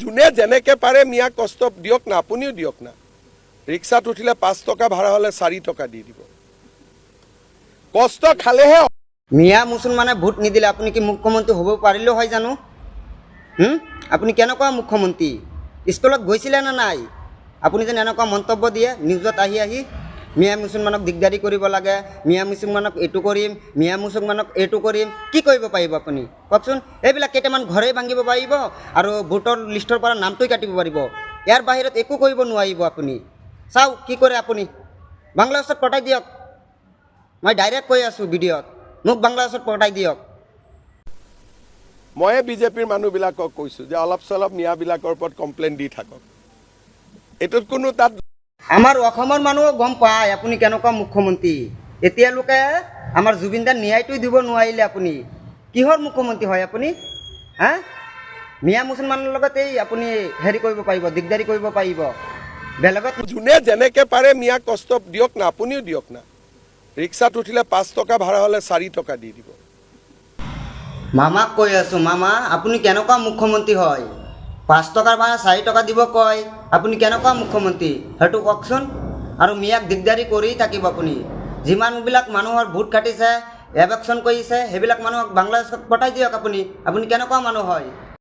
যোনে যেনেকে পাৰে মিয়াক কষ্ট দিয়ক না, আপুনিও দিয়ক না। ৰিক্সাত উঠিলে 5 টকা ভাড়া হ'লে 4 টকা দি দিব। কষ্ট খালেহে মিয়া মুছলমানে ভোট নিদিলে আপুনি কি মুখ্যমন্ত্ৰী হ'ব পাৰিলেও হয় জানো? আপুনি কেনেকুৱা মুখ্যমন্ত্ৰী? স্কুলত গৈছিলে নে নাই? আপুনি যেন এনেকুৱা মন্তব্য দিয়ে নিউজত আহি মিয়া মুছলমানক দিগদাৰি কৰিব লাগে, মিয়া মুছলমানক এইটো কৰিম, মিয়া মুছলমানক এইটো কৰিম। কি কৰিব পাৰিব আপুনি কওকচোন? এইবিলাক কেইটামান ঘৰে ভাঙিব পাৰিব আৰু ভোটৰ লিষ্টৰ পৰা নামটোই কাটিব পাৰিব। ইয়াৰ বাহিৰত একো কৰিব নোৱাৰিব আপুনি। চাওক কি কৰে আপুনি। বাংলাদেশত পঠাই দিয়ক। মই ডাইৰেক্ট কৈ আছোঁ ভিডিঅ'ত, মোক বাংলাদেশত পঠাই দিয়ক। ময়ে বিজেপিৰ মানুহবিলাকক কৈছোঁ যে অলপ চলপ মিয়াবিলাকৰ ওপৰত কমপ্লেইন দি থাকক। এইটোত কোনো তাত আমাৰ অসমৰ মানুহে গম পায় আপুনি কেনেকুৱা মুখ্যমন্ত্ৰী। এতিয়ালৈকে আমাৰ জুবিন দাৰ ন্যায়টো দিব নোৱাৰিলে আপুনি। কিহৰ মুখ্যমন্ত্ৰী হয় আপুনি? মিয়া মুছলমানৰ লগত এই আপুনি হেৰি কৰিব পাৰিব, দিগদাৰি কৰিব পাৰিব। বেলেগত যোনে যেনেকে পাৰে মিয়াক কষ্ট দিয়ক না, আপুনিও দিয়ক না। ৰিক্সাত উঠিলে 5 টকা ভাড়া হ'লে 4 টকা দি দিব। মামাক কৈ আছোঁ, মামা আপুনি কেনেকুৱা মুখ্যমন্ত্ৰী হয়? 5 টকাৰ ভাড়া 4 টকা দিব কয়, আপুনি কেনেকুৱা মুখ্যমন্ত্ৰী সেইটো কওকচোন। আৰু মিয়াক দিগদাৰি কৰি থাকিব আপুনি। যিমানবিলাক মানুহৰ ভোট কাটিছে, এভেকশ্যন কৰিছে, সেইবিলাক মানুহক বাংলাদেশত পঠাই দিয়ক আপুনি। আপুনি কেনেকুৱা মানুহ হয়?